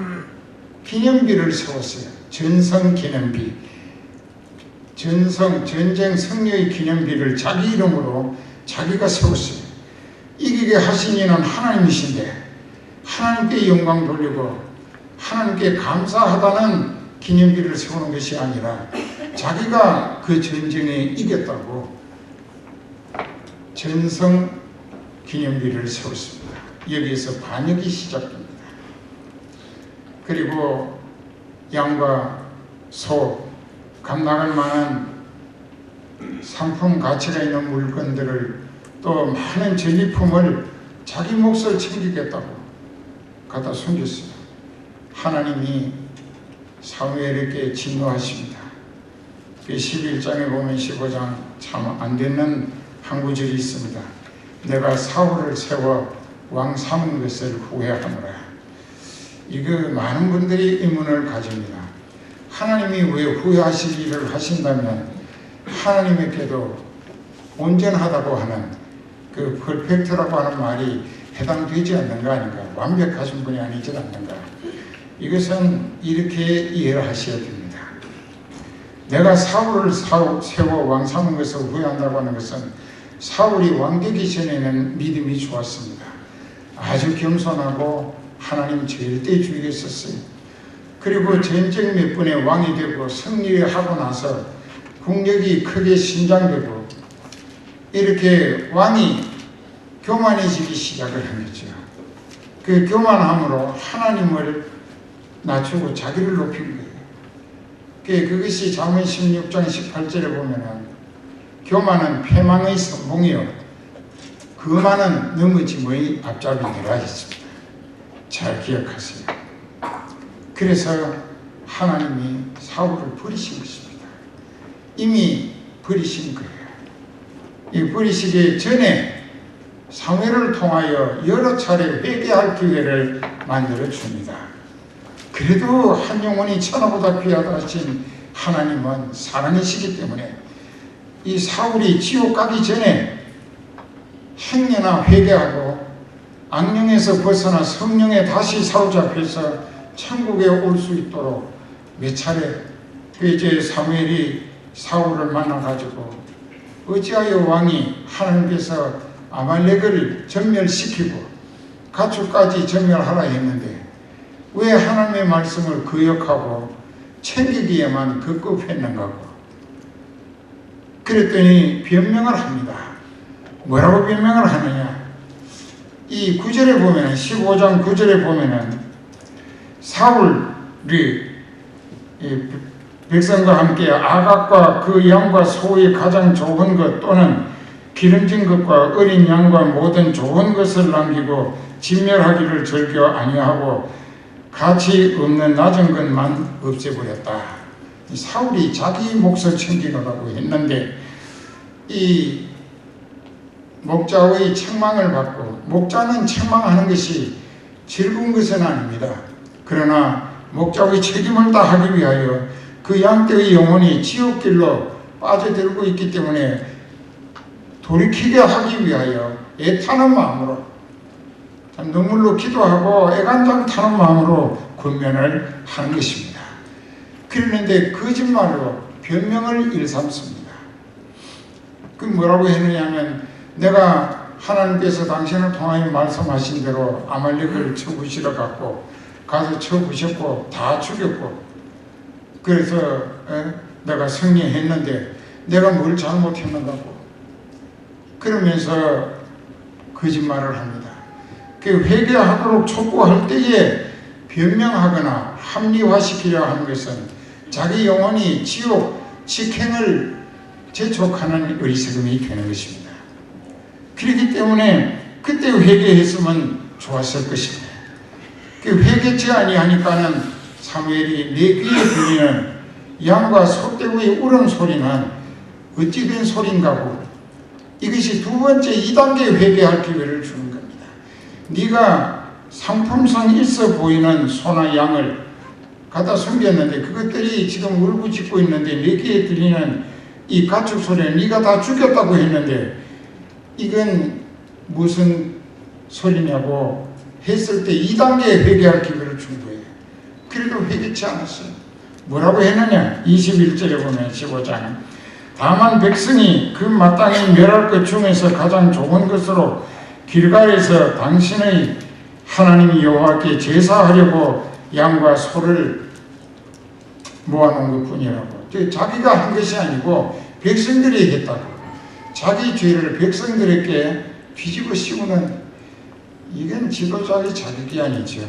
Speaker 3: 기념비를 세웠어요. 전성 기념비, 전쟁 승리의 기념비를 자기 이름으로 자기가 세웠어요. 이기게 하신 이는 하나님이신데 하나님께 영광 돌리고 하나님께 감사하다는 기념비를 세우는 것이 아니라 자기가 그 전쟁에 이겼다고 전성 기념비를 세웠습니다. 여기에서 반역이 시작됩니다. 그리고 양과 소, 감당할 만한 상품 가치가 있는 물건들을 또 많은 전리품을 자기 몫을 챙기겠다고 갖다 숨겼어요. 하나님이 사무엘에게 진노하십니다. 그 11장에 보면 15장 참 안 되는 한 구절이 있습니다. 내가 사울을 세워 왕 삼은 것을 후회하노라. 이거 많은 분들이 의문을 가집니다. 하나님이 왜 후회하실 일을 하신다면 하나님에게도 온전하다고 하는 그 퍼펙트라고 하는 말이 해당되지 않는가 아닌가, 완벽하신 분이 아니지 않는가. 이것은 이렇게 이해를 하셔야 됩니다. 내가 사울을 세워 왕 삼은 것을 후회한다고 하는 것은 사울이 왕되기 전에는 믿음이 좋았습니다. 아주 겸손하고 하나님 절대주의에 있었어요. 그리고 전쟁 몇 번에 왕이 되고 승리를 하고 나서 국력이 크게 신장되고 이렇게 왕이 교만해지기 시작을 한 거죠. 그 교만함으로 하나님을 낮추고 자기를 높인 거예요. 그것이 잠언 16장 18절에 보면은 교만은 패망의 선봉이요 거만은 넘어짐의 앞잡이니라 했습니다. 잘 기억하세요. 그래서 하나님이 사울을 버리신 것입니다. 이미 버리신 거예요. 이 버리시기 전에 사무엘을 통하여 여러 차례 회개할 기회를 만들어 줍니다. 그래도 한 영혼이 천하보다 귀하다 하신 하나님은 사랑이시기 때문에 이 사울이 지옥 가기 전에 행여나 회개하고 악령에서 벗어나 성령에 다시 사로잡혀서 천국에 올 수 있도록 몇 차례 이제 사무엘이 사울을 만나가지고 어찌하여 왕이 하나님께서 아말렉을 전멸시키고 가축까지 전멸하라 했는데 왜 하나님의 말씀을 거역하고 챙기기에만 급급했는가고. 그랬더니 변명을 합니다. 뭐라고 변명을 하느냐. 이 9절에 보면 15장 9절에 보면은 사울이 백성과 함께 아각과 그 양과 소의 가장 좋은 것 또는 기름진 것과 어린 양과 모든 좋은 것을 남기고 진멸하기를 즐겨 아니하고 가치 없는 낮은 것만 없애버렸다. 이 사울이 자기 몫을 챙기느라고 했는데 이 목자의 책망을 받고, 목자는 책망하는 것이 즐거운 것은 아닙니다. 그러나 목자의 책임을 다하기 위하여 그 양떼의 영혼이 지옥길로 빠져들고 있기 때문에 돌이키게 하기 위하여 애타는 마음으로, 눈물로 기도하고 애간장 타는 마음으로 권면을 하는 것입니다. 그런데 거짓말로 변명을 일삼습니다. 그 뭐라고 했느냐면, 내가 하나님께서 당신을 통하여 말씀하신 대로 아말렉을 쳐부시러 갔고 가서 쳐부셨고 다 죽였고, 그래서 내가 승리했는데 내가 뭘 잘못했는가고 그러면서 거짓말을 합니다. 그 회개하도록 촉구할 때에 변명하거나 합리화시키려 하는 것은 자기 영혼이 지옥 직행을 재촉하는 어리석음이 되는 것입니다. 그렇기 때문에 그때 회개했으면 좋았을 것입니다. 그 회개치 아니하니까는 사무엘이 내 귀에 들리는 양과 소떼의 울음소리는 어찌된 소린가고, 이것이 두 번째 2단계 회개할 기회를 주는 겁니다. 네가 상품성 있어 보이는 소나 양을 갖다 숨겼는데 그것들이 지금 울부짖고 있는데 내 귀에 들리는 이 가축 소리는 네가 다 죽였다고 했는데 이건 무슨 소리냐고 했을 때 2단계 회개할 기회를 준 거예요. 그래도 회개치 않았어요. 뭐라고 했느냐? 21절에 보면 15장, 다만 백성이 그 마땅히 멸할 것 중에서 가장 좋은 것으로 길갈에서 당신의 하나님 여호와께 제사하려고 양과 소를 모아놓은 것뿐이라고. 자기가 한 것이 아니고 백성들이 했다고. 자기 죄를 백성들에게 뒤집어 씌우는, 이건 지도자의 자격이 아니죠.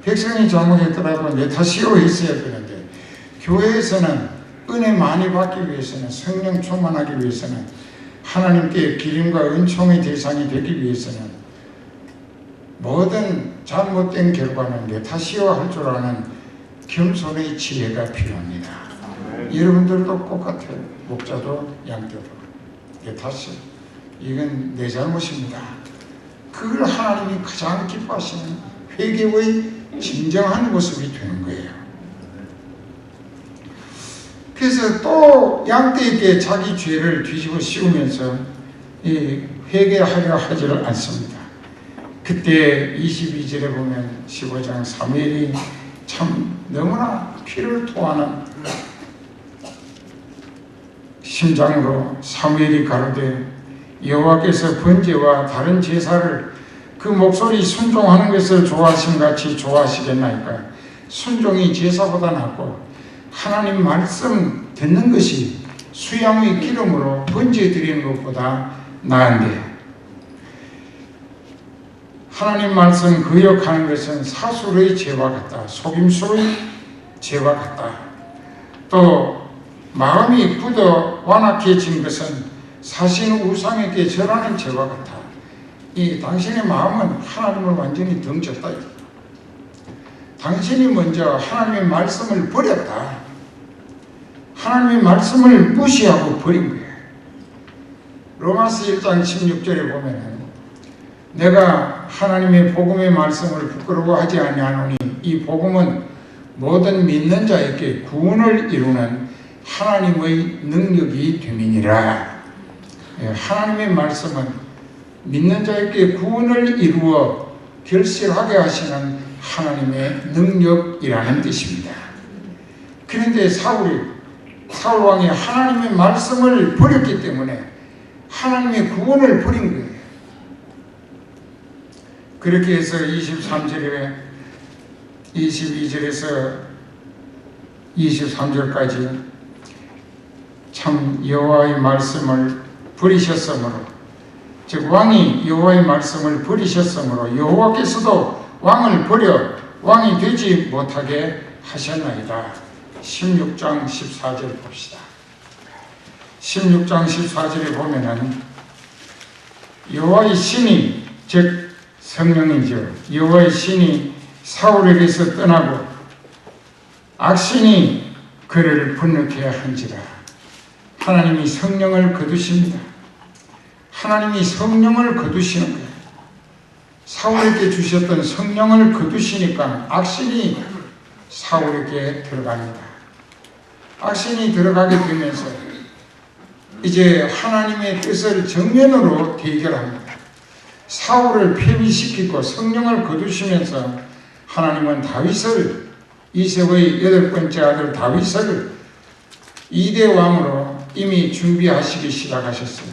Speaker 3: 백성이 잘못했더라도 내 탓이요 했어야 되는데, 교회에서는 은혜 많이 받기 위해서는, 성령 충만하기 위해서는, 하나님께 기름과 은총의 대상이 되기 위해서는 모든 잘못된 결과는 내 탓이요 할 줄 아는 겸손의 지혜가 필요합니다. 여러분들도 똑같아요. 목자도 양떼도 내 탓이, 이건 내 잘못입니다. 그걸 하나님이 가장 기뻐하시는 회개의 진정한 모습이 되는 거예요. 그래서 또 양떼에게 자기 죄를 뒤집어 씌우면서 회개하려 하지를 않습니다. 그때 22절에 보면 15장 사무엘이 참 너무나 피를 토하는 심장으로 사무엘이 가로되, 여호와께서 번제와 다른 제사를 그 목소리 순종하는 것을 좋아하신 같이 좋아하시겠나이까? 순종이 제사보다 낫고 하나님 말씀 듣는 것이 수양의 기름으로 번제 드리는 것보다 나은데, 하나님 말씀 거역하는 것은 사술의 죄와 같다. 속임수의 죄와 같다. 또 마음이 굳어 완악해진 것은 사신 우상에게 절하는 죄와 같아. 이 당신의 마음은 하나님을 완전히 덩쳤다. 당신이 먼저 하나님의 말씀을 버렸다. 하나님의 말씀을 무시하고 버린 거예요. 로마서 1장 16절에 보면, 내가 하나님의 복음의 말씀을 부끄러워하지 아니하노니 이 복음은 모든 믿는 자에게 구원을 이루는 하나님의 능력이 됨이니라. 하나님의 말씀은 믿는 자에게 구원을 이루어 결실하게 하시는 하나님의 능력이라는 뜻입니다. 그런데 사울 왕이 하나님의 말씀을 버렸기 때문에 하나님의 구원을 버린 거예요. 그렇게 해서 23절에 22절에서 23절까지 참 여호와의 말씀을 버리셨으므로, 즉 왕이 여호와의 말씀을 버리셨으므로 여호와께서도 왕을 버려 왕이 되지 못하게 하셨나이다. 16장 14절 봅시다. 16장 14절에 보면은 여호와의 신이, 즉 성령이죠, 여호와의 신이 사울에게서 떠나고 악신이 그를 분노케 한지라. 하나님이 성령을 거두십니다. 하나님이 성령을 거두시는 거예요. 사울에게 주셨던 성령을 거두시니까 악신이 사울에게 들어갑니다. 악신이 들어가게 되면서 이제 하나님의 뜻을 정면으로 대결합니다. 사울을 폐위시키고 성령을 거두시면서 하나님은 다윗을, 이새의 8번째 아들 다윗을 2대 왕으로 이미 준비하시기 시작하셨어요.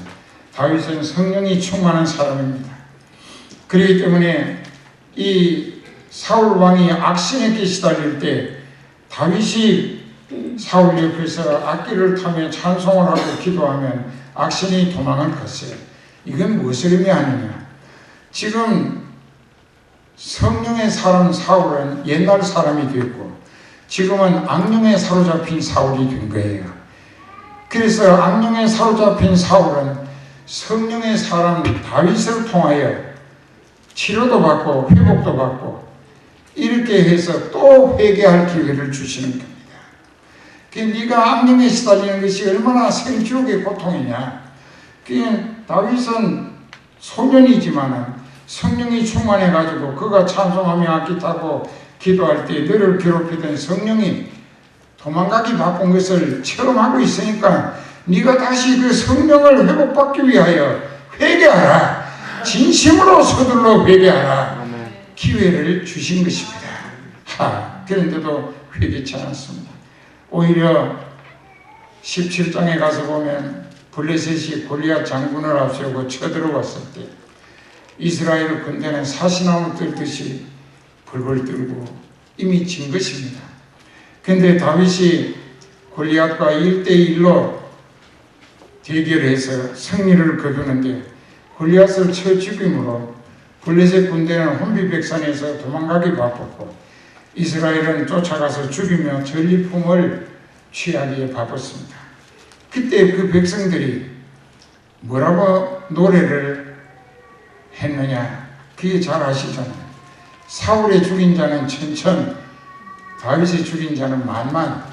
Speaker 3: 다윗은 성령이 충만한 사람입니다. 그렇기 때문에 이 사울 왕이 악신에게 시달릴 때 다윗이 사울 옆에서 악기를 타며 찬송을 하고 기도하면 악신이 도망을 갔어요. 이건 무엇을 의미하느냐? 지금 성령의 사람 사울은 옛날 사람이 됐고 지금은 악령에 사로잡힌 사울이 된 거예요. 그래서 악령에 사로잡힌 사울은 성령의 사람 다윗을 통하여 치료도 받고 회복도 받고 이렇게 해서 또 회개할 기회를 주시는 겁니다. 네가 악령에 시달리는 것이 얼마나 생지옥의 고통이냐. 다윗은 소년이지만 성령이 충만해가지고 그가 찬송하며 악기 타고 기도할 때 너를 괴롭히던 성령이 도망가기 바쁜 것을 체험하고 있으니까 네가 다시 그 성령을 회복받기 위하여 회개하라. 진심으로 서둘러 회개하라. 기회를 주신 것입니다. 그런데도 회개치 않았습니다. 오히려 17장에 가서 보면 블레셋이 골리앗 장군을 앞세우고 쳐들어왔을 때 이스라엘 군대는 사시나무 들듯이 벌벌 떨고 이미 진 것입니다. 그런데 다윗이 골리앗과 1대1로 대결해서 승리를 거두는데 골리앗을 쳐 죽임으로 블레셋 군대는 혼비백산에서 도망가기 바빴고 이스라엘은 쫓아가서 죽이며 전리품을 취하기에 바빴습니다. 그때 그 백성들이 뭐라고 노래를 했느냐? 그게 잘 아시잖아요. 사울의 죽인 자는 천천, 다윗의 죽인 자는 만만.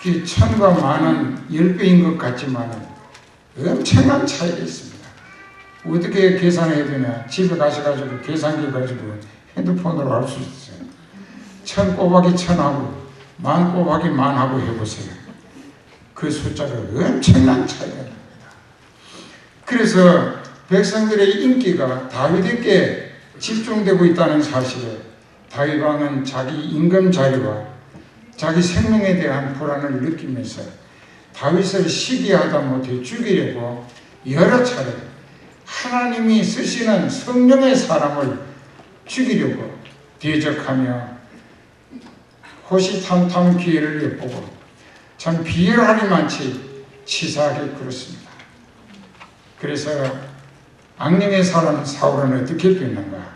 Speaker 3: 그 천과 만은 10배인 것 같지만 엄청난 차이가 있습니다. 어떻게 계산해야 되냐? 집에 가셔가지고 계산기 가지고 핸드폰으로 할 수 있어요. 천 곱하기 천하고 만 곱하기 만하고 해보세요. 그 숫자가 엄청난 차이가 납니다. 그래서 백성들의 인기가 다윗에게 집중되고 있다는 사실에 다윗 왕은 자기 임금 자리와 자기 생명에 대한 불안을 느끼면서 다윗을 시기하다 못해 죽이려고 여러 차례 하나님이 쓰시는 성령의 사람을 죽이려고 대적하며 호시탐탐 기회를 엿보고 참 비열하리만치 치사하게 굴었습니다. 그래서 악령의 사람 사울은 어떻게 됐는가?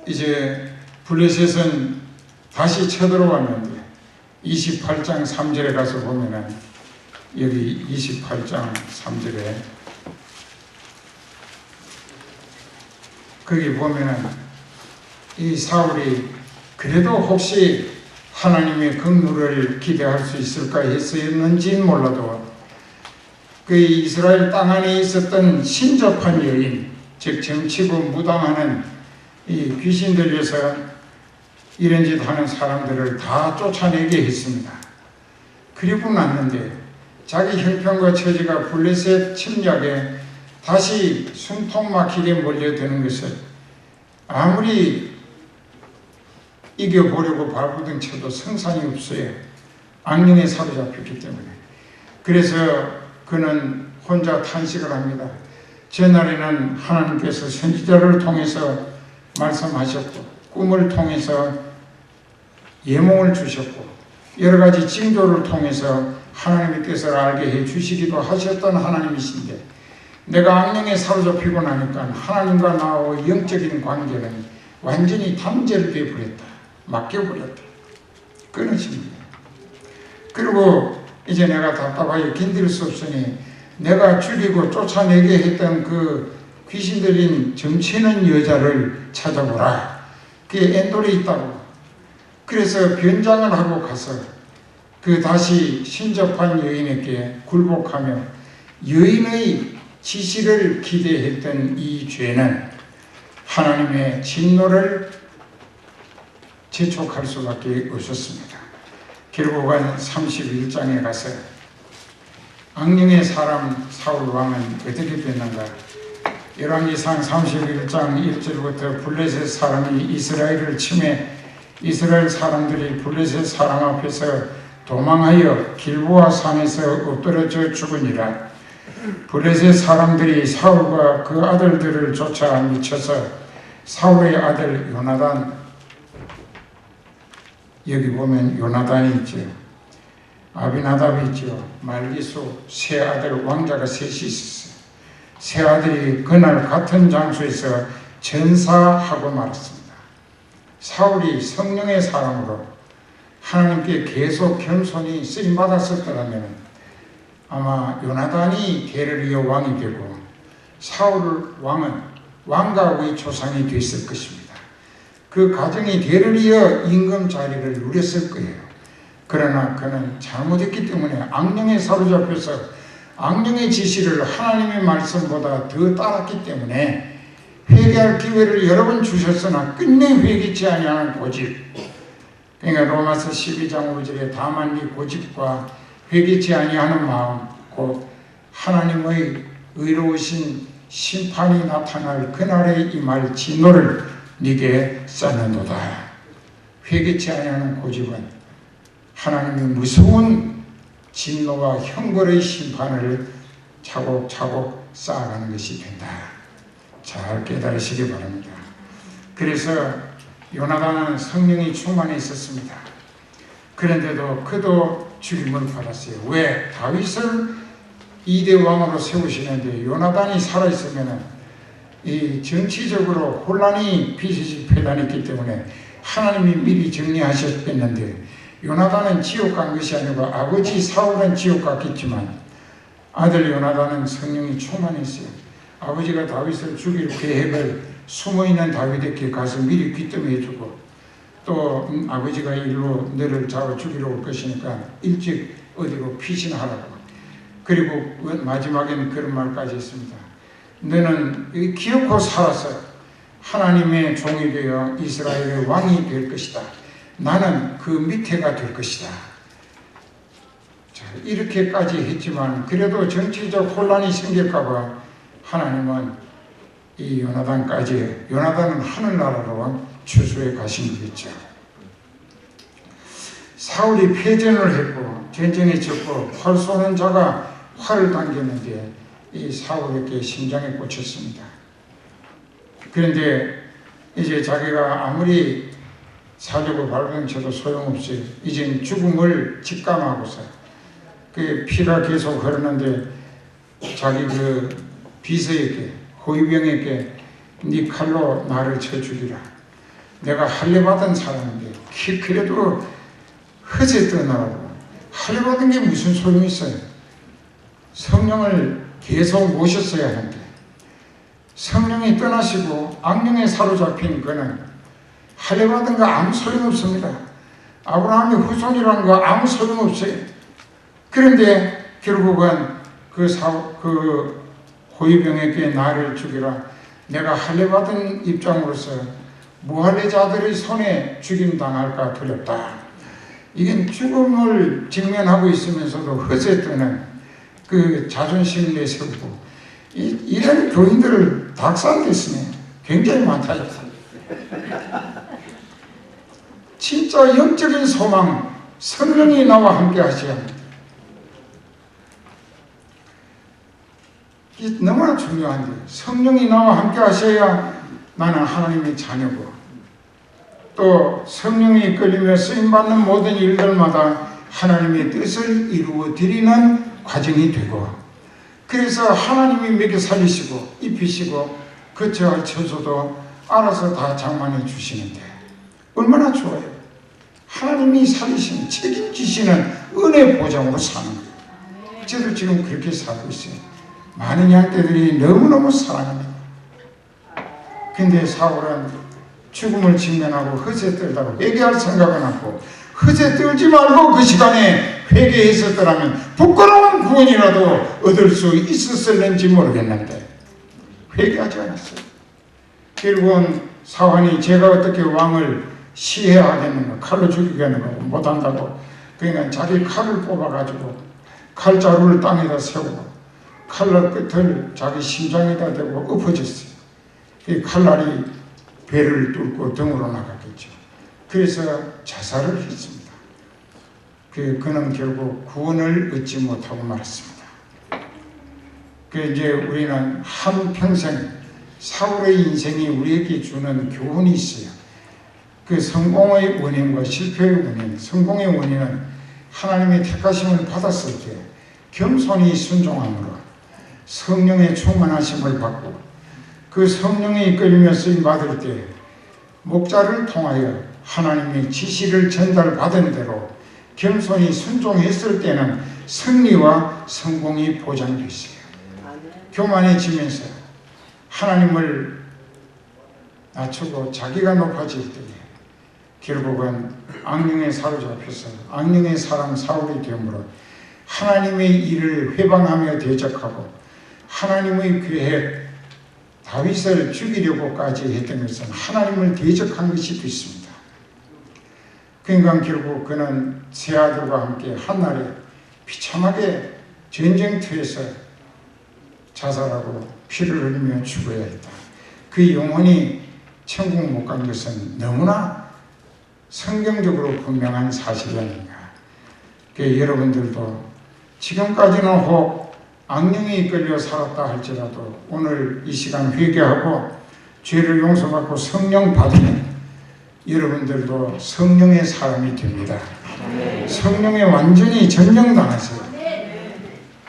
Speaker 3: 이제 블레셋은 다시 쳐들어왔는데 28장 3절에 가서 보면은 여기 28장 3절에 거기 보면은 이 사울이 그래도 혹시 하나님의 긍휼을 기대할 수 있을까 했었는지는 몰라도 그 이스라엘 땅 안에 있었던 신접한 여인, 즉 정치고 무당하는 이 귀신 들려서 이런 짓 하는 사람들을 다 쫓아내게 했습니다. 그리고 났는데 자기 형편과 처지가 블레셋 침략에 다시 숨통막히게 몰려드는 것을 아무리 이겨보려고 발부둥 쳐도 성산이 없어요. 악령에 사로잡혔기 때문에. 그래서 그는 혼자 탄식을 합니다. 전날에는 하나님께서 선지자를 통해서 말씀하셨고 꿈을 통해서 예몽을 주셨고 여러 가지 징조를 통해서 하나님의 뜻을 알게 해주시기도 하셨던 하나님이신데 내가 악령에 사로잡히고 나니까 하나님과 나와 영적인 관계는 완전히 단절되어 버렸다. 맡겨버렸다. 끊어집니다. 그리고 이제 내가 답답하여 견딜 수 없으니 내가 죽이고 쫓아내게 했던 그 귀신 들린 점치는 여자를 찾아보라. 그게 엔돌에 있다고. 그래서 변장을 하고 가서 그 다시 신접한 여인에게 굴복하며 여인의 지시를 기대했던 이 죄는 하나님의 진노를 재촉할 수밖에 없었습니다. 결국은 31장에 가서 악령의 사람 사울 왕은 어떻게 됐는가? 열왕기상 31장 1절부터 블레셋 사람이 이스라엘을 침해 이스라엘 사람들이 블레셋 사람 앞에서 도망하여 길보아 산에서 엎드러져 죽으니라. 블레셋 사람들이 사울과 그 아들들을 쫓아 미쳐서 사울의 아들 요나단, 여기 보면 요나단이 있죠. 아비나답이 있죠. 말기수 세 아들 왕자가 셋이 있었어요. 세 아들이 그날 같은 장소에서 전사하고 말았습니다. 사울이 성령의 사람으로 하나님께 계속 겸손히 쓰임받았을 거라면 아마 요나단이 대를 이어 왕이 되고 사울 왕은 왕가의 조상이 됐을 것입니다. 그 가정이 대를 이어 임금 자리를 누렸을 거예요. 그러나 그는 잘못했기 때문에 악령에 사로잡혀서 악령의 지시를 하나님의 말씀보다 더 따랐기 때문에 회개할 기회를 여러 번 주셨으나 끝내 회개치 아니하는 고집. 그러니까 로마서 12장 5절에 다만 네 고집과 회개치 아니하는 마음 곧 하나님의 의로우신 심판이 나타날 그날에 임할 진노를 네게 쌓는도다. 회개치 아니하는 고집은 하나님의 무서운 진노와 형벌의 심판을 차곡차곡 쌓아가는 것이 된다. 잘 깨달으시기 바랍니다. 그래서 요나단은 성령이 충만해 있었습니다. 그런데도 그도 죽임을 받았어요. 왜? 다윗을 2대 왕으로 세우시는데 요나단이 살아있으면 이 정치적으로 혼란이 비슷비슷했기 때문에 하나님이 미리 정리하셨겠는데 요나단은 지옥 간 것이 아니고 아버지 사울은 지옥 갔겠지만 아들 요나단은 성령이 충만했어요. 아버지가 다윗을 죽일 계획을 숨어있는 다윗에게 가서 미리 귀뜸해주고 또 아버지가 일로 너를 잡아 죽이러 올 것이니까 일찍 어디로 피신하라고. 그리고 마지막에는 그런 말까지 했습니다. 너는 기어코 살아서 하나님의 종이 되어 이스라엘의 왕이 될 것이다. 나는 그 밑에가 될 것이다. 자, 이렇게까지 했지만 그래도 정치적 혼란이 생길까봐 하나님은 이 요나단은 하늘나라로 추수해 가신 거겠죠. 사울이 패전을 했고 전쟁에 졌고 활 쏘는 자가 활을 당겼는데 이 사울에게 심장에 꽂혔습니다. 그런데 이제 자기가 아무리 살려고 발병쳐도 소용없이 이젠 죽음을 직감하고서 그 피가 계속 흐르는데 자기 그 비서에게 호위병에게 네 칼로 나를 쳐 죽이라. 내가 할례받은 사람인데 그래도 허세 떠나라고. 할례받은 게 무슨 소용이 있어요. 성령을 계속 모셨어야 하는데 성령이 떠나시고 악령에 사로잡힌 그는 할례받은 거 아무 소용없습니다. 아브라함의 후손이라는 거 아무 소용없어요. 그런데 결국은 그 호위병에게 나를 죽이라. 내가 할례받은 입장으로서 무할례자들의 손에 죽임당할까 두렵다. 이게 죽음을 직면하고 있으면서도 허세 떠는 그 자존심을 내세우고 이런 교인들을 닥산됐으니 굉장히 많다. 진짜 영적인 소망, 성령이 나와 함께 하셔야 합니다. 이게 너무나 중요한데 성령이 나와 함께 하셔야 나는 하나님의 자녀고 또 성령이 이끌리며 쓰임받는 모든 일들마다 하나님의 뜻을 이루어 드리는 과정이 되고 그래서 하나님이 먹여 살리시고 입히시고 거처할 처소도 알아서 다 장만해 주시는데 얼마나 좋아요. 하나님이 살리시는 책임지시는 은혜 보장으로 사는 거예요. 저도 지금 그렇게 살고 있어요. 많은 양떼들이 너무너무 사랑합니다. 근데 사울은 죽음을 직면하고 허세 떨다고 회개할 생각은 않고 허세 떨지 말고 그 시간에 회개했었더라면 부끄러운 구원이라도 얻을 수 있었을는지 모르겠는데 회개하지 않았어요. 결국은 사환이 제가 어떻게 왕을 시해하겠는가, 칼로 죽이겠는가 못한다고 그러니까 자기 칼을 뽑아가지고 칼자루를 땅에다 세우고 칼날 끝을 자기 심장에다 대고 엎어졌어요. 그 칼날이 배를 뚫고 등으로 나갔겠죠. 그래서 자살을 했습니다. 그는 결국 구원을 얻지 못하고 말았습니다. 이제 우리는 한평생 사울의 인생이 우리에게 주는 교훈이 있어요. 그 성공의 원인과 실패의 원인, 성공의 원인은 하나님의 택하심을 받았을 때 겸손히 순종함으로 성령의 충만하심을 받고 그 성령에 이끌리며 쓰임 받을 때 목자를 통하여 하나님의 지시를 전달받은 대로 겸손히 순종했을 때는 승리와 성공이 보장됐어요. 교만해지면서 하나님을 낮추고 자기가 높아질 때에 결국은 악령에 사로잡혀서 악령의 사람 사울이 되므로 하나님의 일을 회방하며 대적하고 하나님의 계획 다윗을 죽이려고까지 했던 것은 하나님을 대적한 것이 됐습니다. 그러니까 결국 그는 세 아들과 함께 한날에 비참하게 전쟁터에서 자살하고 피를 흘리며 죽어야 했다. 그 영혼이 천국 못 간 것은 너무나 성경적으로 분명한 사실이 아닌가. 여러분들도 지금까지는 혹 악령에 이끌려 살았다 할지라도 오늘 이 시간 회개하고 죄를 용서받고 성령 받으면 여러분들도 성령의 사람이 됩니다. 성령에 완전히 점령당하세요.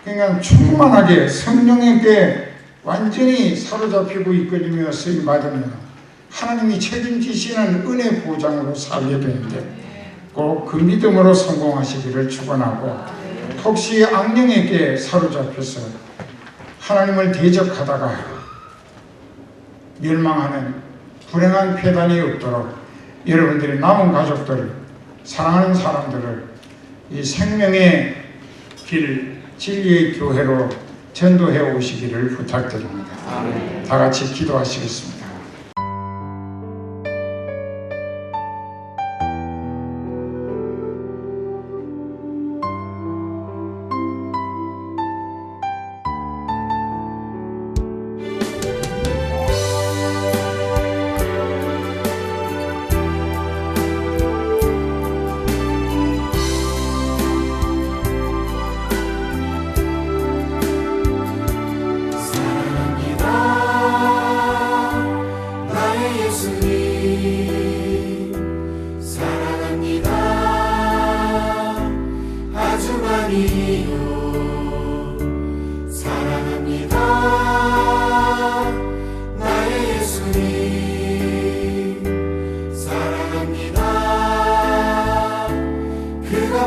Speaker 3: 그러니까 충만하게 성령에게 완전히 사로잡히고 이끌리며 쓰임받으면 하나님이 책임지시는 은혜 보장으로 살게 되는데 꼭 그 믿음으로 성공하시기를 축원하고 혹시 악령에게 사로잡혀서 하나님을 대적하다가 멸망하는 불행한 폐단이 없도록 여러분들이 남은 가족들, 사랑하는 사람들을 이 생명의 길, 진리의 교회로 전도해 오시기를 부탁드립니다. 다 같이 기도하시겠습니다.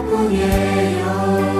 Speaker 2: 그것뿐이에요.